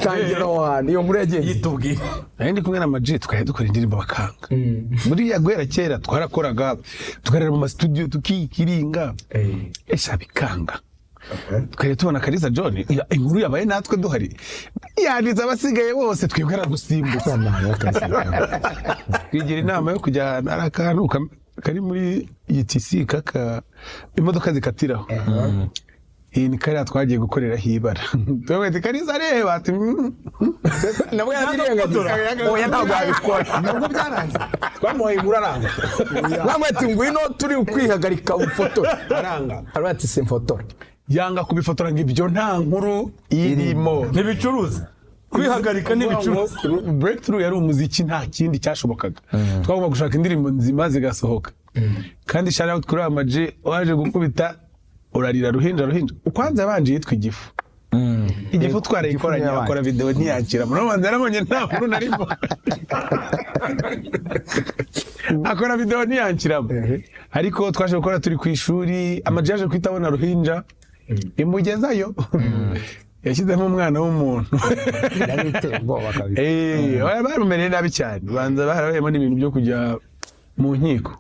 tangira wani yo muri agenda yitubwiye ndi kumwe na Maji twari dukora indirimbo bakanga muri yagwera kera twarakoraga tukarera mu studio tukikiringa esha bikanga twari tubona Kariza John inkuru yabaye natwe duhari yaniza abasigaye bose twibwira gusimbuka twigira inama yo kujya arakantu kari muri UTC kaka imodoka zikatiraho iyi ni kariya twagiye gukorera hibara twebwe Kariza reba ati nabwo yabirengaga oya ntabwo abikora nabwo byaranze twamuhaye inkuru aranga bamwati ngwino turi kwihagarika ufoto aranga arati se foto yanga kubifotora ngo ibyo nta nkuru irimo ntibicuruza kwihagarika n'ibicuruza breakthrough yari umuziki nta kindi cyashobokaga twagomba gushaka indirimbo nzima zigasohoka kandi shout out kuri Maji waje gukubita urarira ruhinja ukwanza yabanje yitwa igifu igifu twarayikoranye akora video ntiyakira murabanza yarabonye nta nkuru narimo akora video ntiyakira ariko twaje gukora turi ku ishuri Maji yaje kwitabona ruhinja imugezayo yashyizemo umwana w'umuntu yarite ubwoba kabisa barumereye nabi cyane banza barabayemo n'ibintu byo kujya mu nkiko